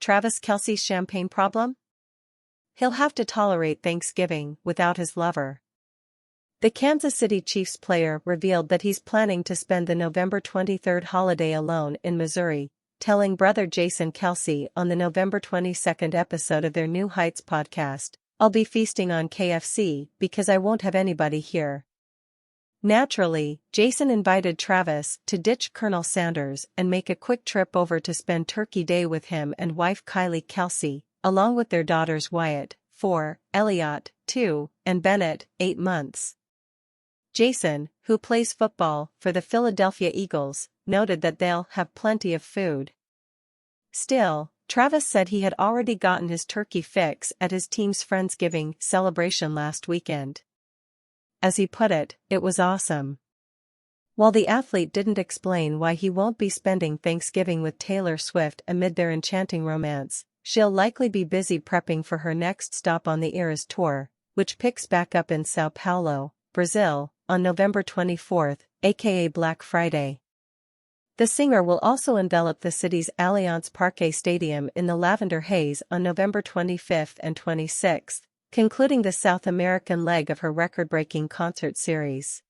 Travis Kelce's champagne problem? He'll have to tolerate Thanksgiving without his lover. The Kansas City Chiefs player revealed that he's planning to spend the November 23rd holiday alone in Missouri, telling brother Jason Kelce on the November 22nd episode of their New Heights podcast, "I'll be feasting on KFC because I won't have anybody here." Naturally, Jason invited Travis to ditch Colonel Sanders and make a quick trip over to spend Turkey Day with him and wife Kylie Kelce, along with their daughters Wyatt, 4, Elliot, 2, and Bennett, 8 months. Jason, who plays football for the Philadelphia Eagles, noted that they'll have plenty of food. Still, Travis said he had already gotten his turkey fix at his team's Friendsgiving celebration last weekend. As he put it, it was awesome. While the athlete didn't explain why he won't be spending Thanksgiving with Taylor Swift amid their enchanting romance, she'll likely be busy prepping for her next stop on the Eras tour, which picks back up in São Paulo, Brazil, on November 24th, aka Black Friday. The singer will also envelop the city's Allianz Parque Stadium in the lavender haze on November 25th and 26th, concluding the South American leg of her record-breaking concert series.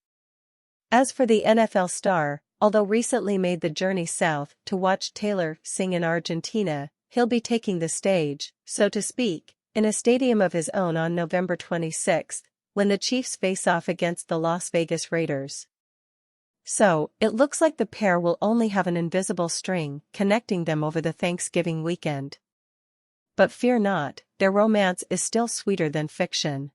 As for the NFL star, although recently made the journey south to watch Taylor sing in Argentina, he'll be taking the stage, so to speak, in a stadium of his own on November 26th, when the Chiefs face off against the Las Vegas Raiders. So, it looks like the pair will only have an invisible string connecting them over the Thanksgiving weekend. But fear not, their romance is still sweeter than fiction.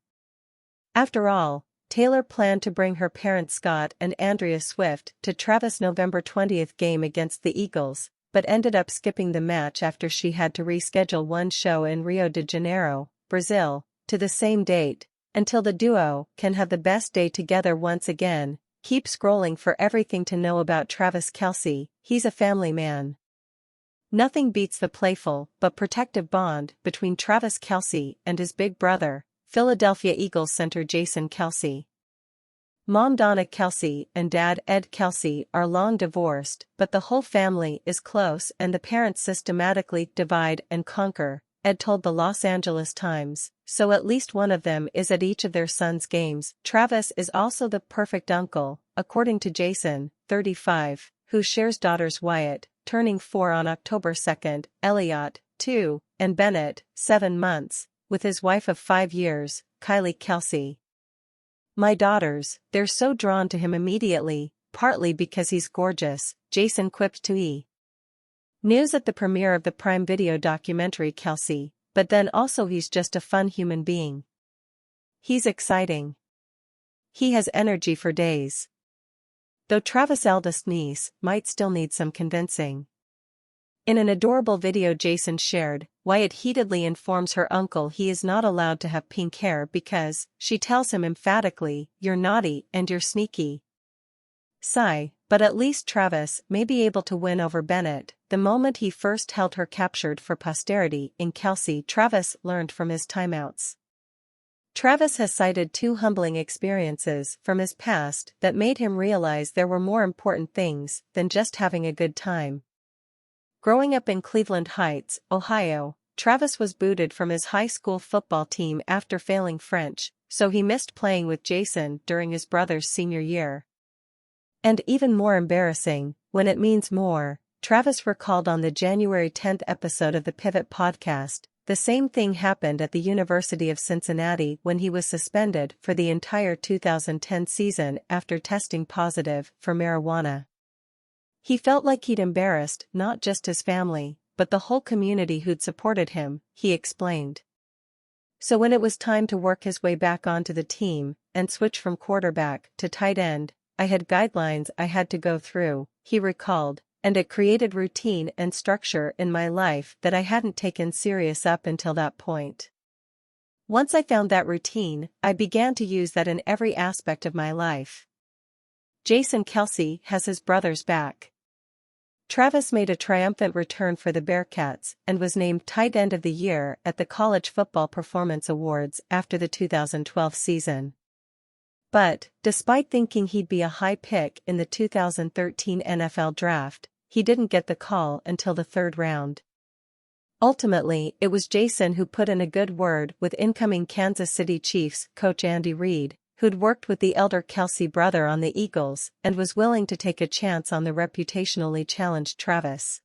After all, Taylor planned to bring her parents Scott and Andrea Swift to Travis' November 20th game against the Eagles, but ended up skipping the match after she had to reschedule one show in Rio de Janeiro, Brazil, to the same date, until the duo can have the best day together once again. Keep scrolling for everything to know about Travis Kelce. He's a family man. Nothing beats the playful but protective bond between Travis Kelce and his big brother, Philadelphia Eagles center Jason Kelce. Mom Donna Kelce and Dad Ed Kelce are long divorced, but the whole family is close and the parents systematically divide and conquer, Ed told the Los Angeles Times, so at least one of them is at each of their sons' games. Travis is also the perfect uncle, according to Jason, 35, who shares daughters Wyatt, turning 4 on October 2nd, Elliot, 2, and Bennett, 7 months, with his wife of 5 years, Kylie Kelce. "My daughters, they're so drawn to him immediately, partly because he's gorgeous," Jason quipped to E! News at the premiere of the Prime Video documentary Kelce, but then also he's just a fun human being. He's exciting. He has energy for days. Though Travis' eldest niece might still need some convincing. In an adorable video Jason shared, Wyatt heatedly informs her uncle he is not allowed to have pink hair because, she tells him emphatically, "You're naughty and you're sneaky." Sigh, but at least Travis may be able to win over Bennett. The moment he first held her captured for posterity in Kelce, Travis learned from his timeouts. Travis has cited 2 humbling experiences from his past that made him realize there were more important things than just having a good time. Growing up in Cleveland Heights, Ohio, Travis was booted from his high school football team after failing French, so he missed playing with Jason during his brother's senior year. And even more embarrassing, when it means more, Travis recalled on the January 10th episode of the Pivot podcast, the same thing happened at the University of Cincinnati when he was suspended for the entire 2010 season after testing positive for marijuana. He felt like he'd embarrassed not just his family, but the whole community who'd supported him, he explained. So when it was time to work his way back onto the team and switch from quarterback to tight end, I had guidelines I had to go through, he recalled, and it created routine and structure in my life that I hadn't taken serious up until that point. Once I found that routine, I began to use that in every aspect of my life. Jason Kelce has his brother's back. Travis made a triumphant return for the Bearcats and was named Tight End of the Year at the College Football Performance Awards after the 2012 season. But, despite thinking he'd be a high pick in the 2013 NFL Draft, he didn't get the call until the 3rd round. Ultimately, it was Jason who put in a good word with incoming Kansas City Chiefs coach Andy Reid, who'd worked with the elder Kelce brother on the Eagles and was willing to take a chance on the reputationally challenged Travis.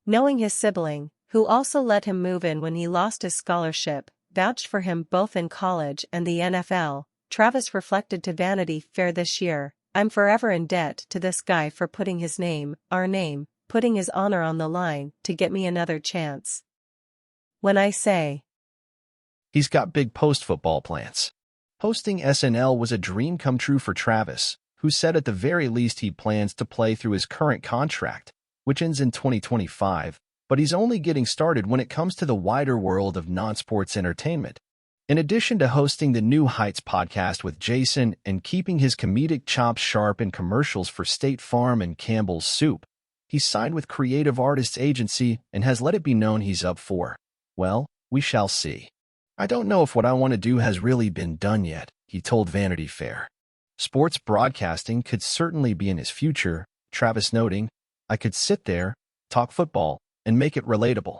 Knowing his sibling, who also let him move in when he lost his scholarship, vouched for him both in college and the NFL, Travis reflected to Vanity Fair this year, "I'm forever in debt to this guy for putting his name, our name, putting his honor on the line to get me another chance. When I say he's got big post-football plans." Hosting SNL was a dream come true for Travis, who said at the very least he plans to play through his current contract, which ends in 2025, but he's only getting started when it comes to the wider world of non-sports entertainment. In addition to hosting the New Heights podcast with Jason and keeping his comedic chops sharp in commercials for State Farm and Campbell's Soup, he's signed with Creative Artists Agency and has let it be known he's up for, well, we shall see. "I don't know if what I want to do has really been done yet," he told Vanity Fair. Sports broadcasting could certainly be in his future, Travis noting, "I could sit there, talk football, and make it relatable.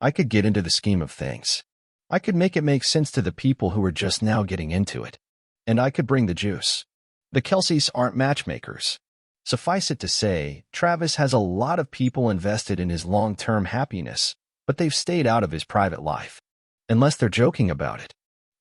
I could get into the scheme of things. I could make it make sense to the people who are just now getting into it. And I could bring the juice." The Kelces aren't matchmakers. Suffice it to say, Travis has a lot of people invested in his long-term happiness, but they've stayed out of his private life. Unless they're joking about it.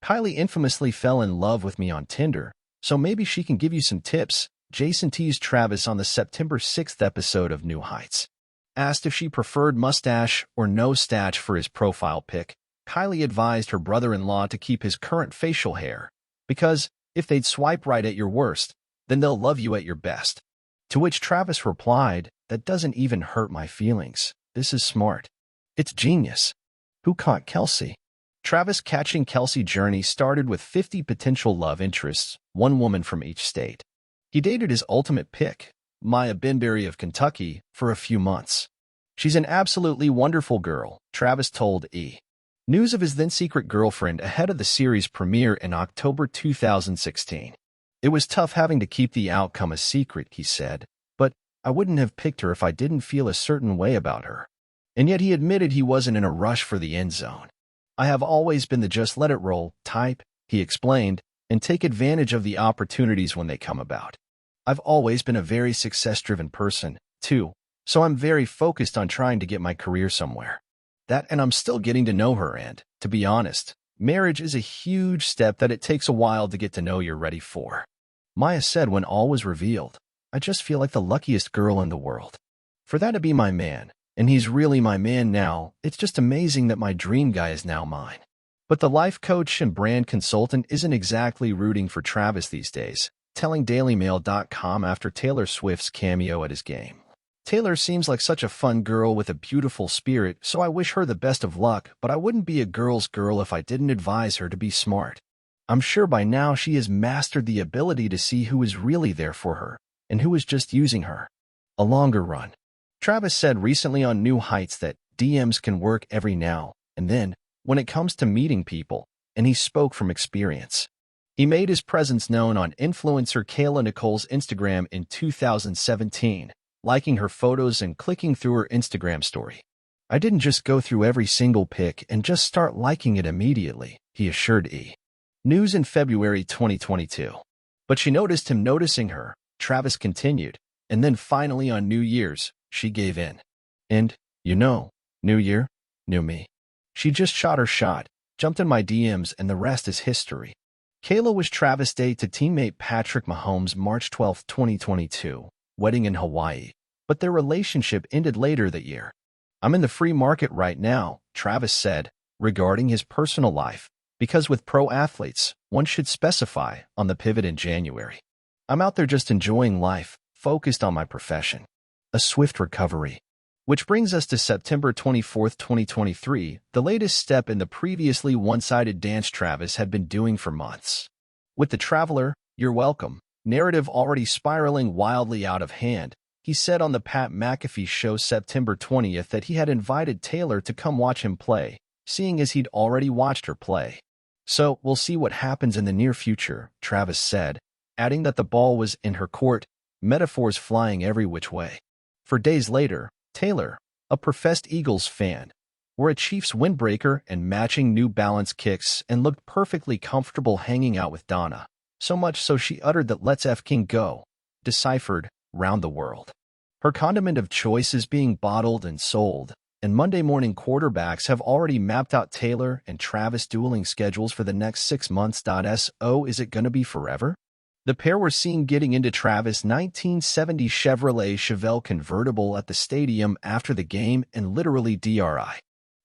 "Kylie infamously fell in love with me on Tinder, so maybe she can give you some tips," Jason teased Travis on the September 6th episode of New Heights. Asked if she preferred mustache or no stache for his profile pic, Kylie advised her brother-in-law to keep his current facial hair, because if they'd swipe right at your worst, then they'll love you at your best. To which Travis replied, "That doesn't even hurt my feelings. This is smart. It's genius. Who caught Kelce?" Travis' catching Kelce journey started with 50 potential love interests, one woman from each state. He dated his ultimate pick, Maya Binberry of Kentucky, for a few months. "She's an absolutely wonderful girl," Travis told E! News of his then-secret girlfriend ahead of the series premiere in October 2016. "It was tough having to keep the outcome a secret," he said, "but I wouldn't have picked her if I didn't feel a certain way about her." And yet he admitted he wasn't in a rush for the end zone. "I have always been the just let it roll type," he explained, "and take advantage of the opportunities when they come about. I've always been a very success-driven person, too, so I'm very focused on trying to get my career somewhere. That and I'm still getting to know her and, to be honest, marriage is a huge step that it takes a while to get to know you're ready for." Maya said when all was revealed, "I just feel like the luckiest girl in the world. For that to be my man, and he's really my man now, it's just amazing that my dream guy is now mine." But the life coach and brand consultant isn't exactly rooting for Travis these days, telling DailyMail.com after Taylor Swift's cameo at his game. "Taylor seems like such a fun girl with a beautiful spirit, so I wish her the best of luck, but I wouldn't be a girl's girl if I didn't advise her to be smart. I'm sure by now she has mastered the ability to see who is really there for her and who is just using her. A longer run." Travis said recently on New Heights that DMs can work every now and then when it comes to meeting people, and he spoke from experience. He made his presence known on influencer Kayla Nicole's Instagram in 2017, liking her photos and clicking through her Instagram story. "I didn't just go through every single pic and just start liking it immediately," he assured E! News in February 2022. "But she noticed him noticing her," Travis continued, "and then finally on New Year's, she gave in. And, New Year, new me. She just shot her shot, jumped in my DMs, and the rest is history." Kayla was Travis' date to teammate Patrick Mahomes' March 12, 2022, wedding in Hawaii, but their relationship ended later that year. "I'm in the free market right now," Travis said, regarding his personal life, because with pro athletes, one should specify on the pivot in January. "I'm out there just enjoying life, focused on my profession. A swift recovery." Which brings us to September 24, 2023, the latest step in the previously one-sided dance Travis had been doing for months. With the Traveler, You're Welcome narrative already spiraling wildly out of hand, he said on the Pat McAfee show September 20th that he had invited Taylor to come watch him play, seeing as he'd already watched her play. "So, we'll see what happens in the near future," Travis said, adding that the ball was in her court, metaphors flying every which way. For days later, Taylor, a professed Eagles fan, wore a Chiefs windbreaker and matching New Balance kicks and looked perfectly comfortable hanging out with Donna. So much so she uttered that "Let's F-King go," deciphered round the world. Her condiment of choice is being bottled and sold, and Monday morning quarterbacks have already mapped out Taylor and Travis dueling schedules for the next 6 months. So is it gonna be forever? The pair were seen getting into Travis' 1970 Chevrolet Chevelle convertible at the stadium after the game and literally DRI.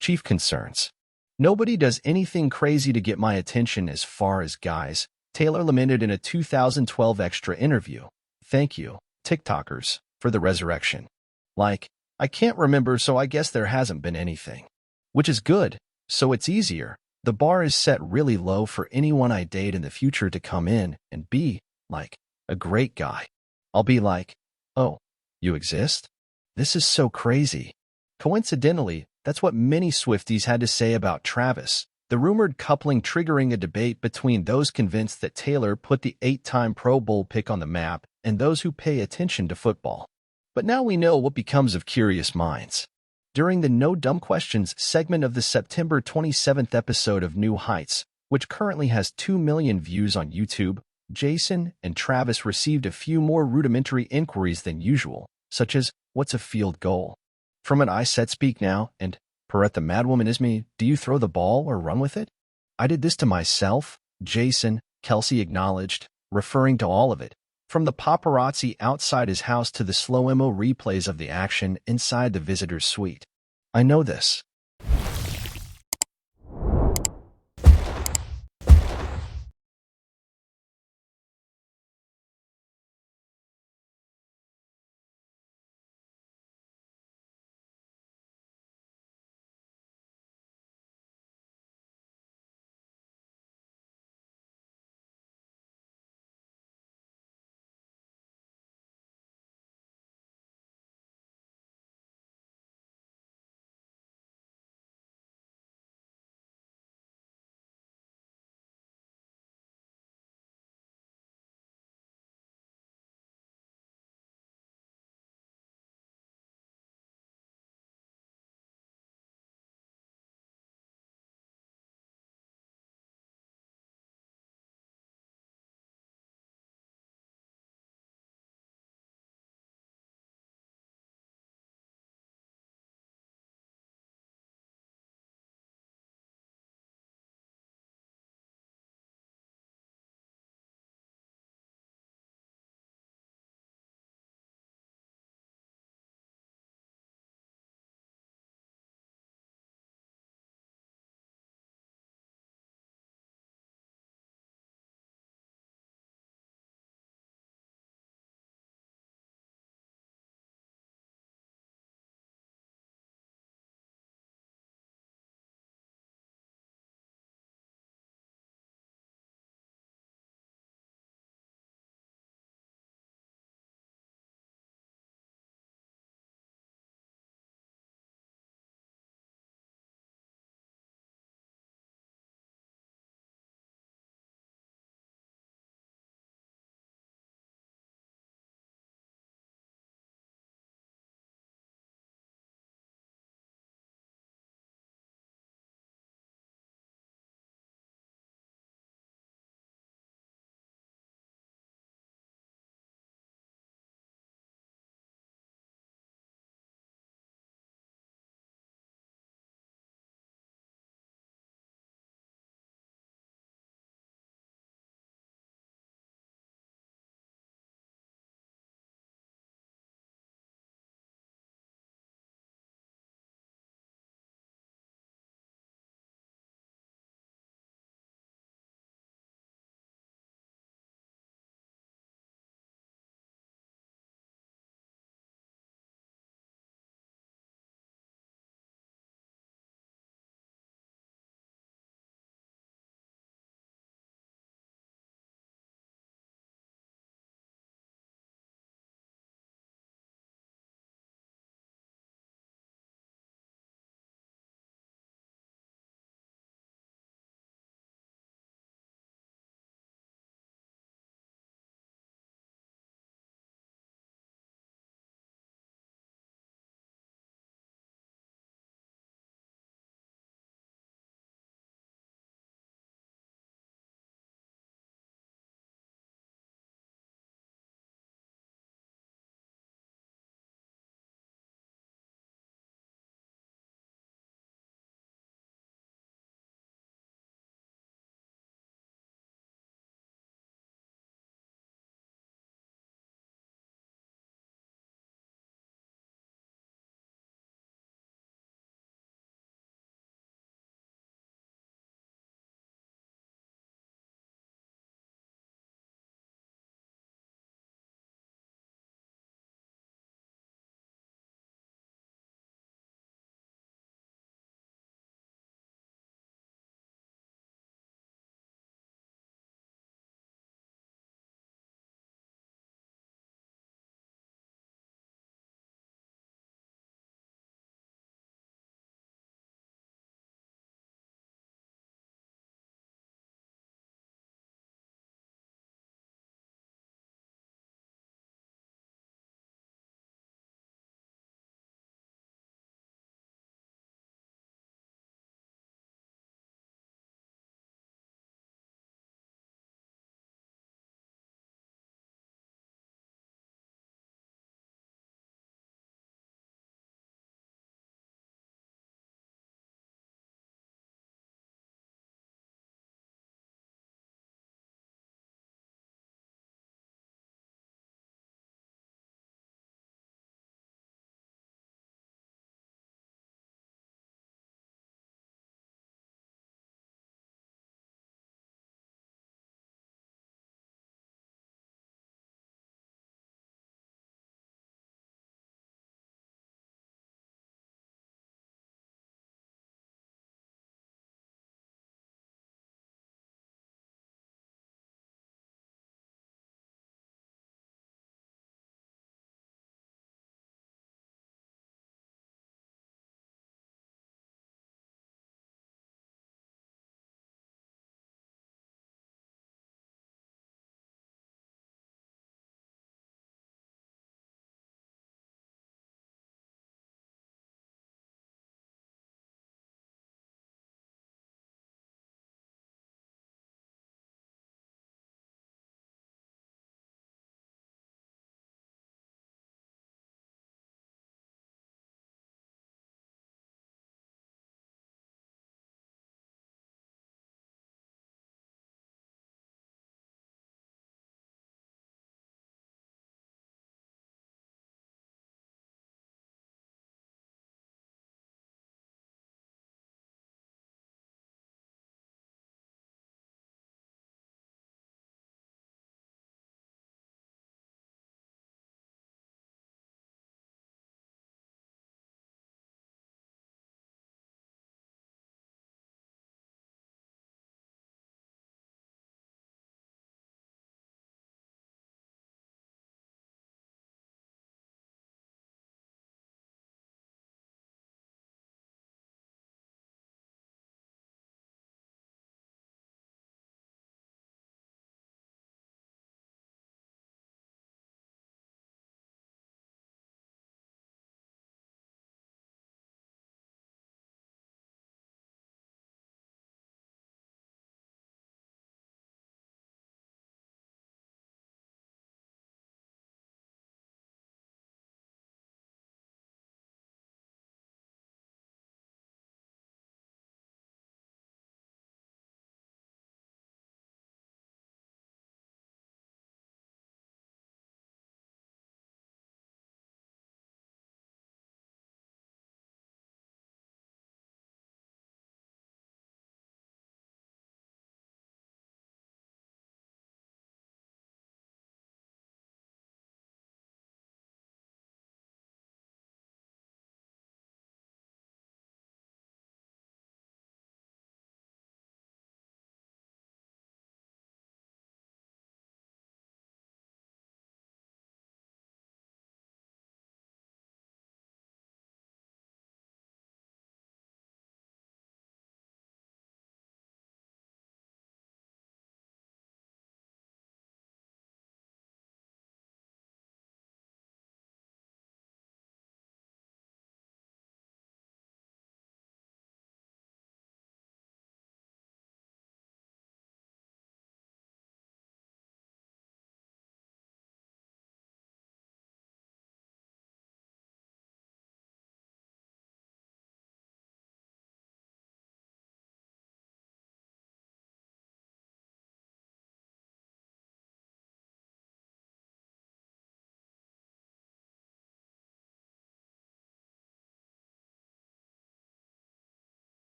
Chief concerns. "Nobody does anything crazy to get my attention as far as guys," Taylor lamented in a 2012 Extra interview. "Thank you, TikTokers, for the resurrection. Like, I can't remember, so I guess there hasn't been anything. Which is good, so it's easier. The bar is set really low for anyone I date in the future to come in and be, like, a great guy. I'll be like, oh, you exist? This is so crazy." Coincidentally, that's what many Swifties had to say about Travis, the rumored coupling triggering a debate between those convinced that Taylor put the 8-time Pro Bowl pick on the map and those who pay attention to football. But now we know what becomes of curious minds. During the No Dumb Questions segment of the September 27th episode of New Heights, which currently has 2 million views on YouTube, Jason and Travis received a few more rudimentary inquiries than usual, such as, "What's a field goal?" From an "I said speak now," and "Perret the madwoman is me, do you throw the ball or run with it?" "I did this to myself," Jason, Kelce acknowledged, referring to all of it, from the paparazzi outside his house to the slow-mo replays of the action inside the visitor's suite. "I know this.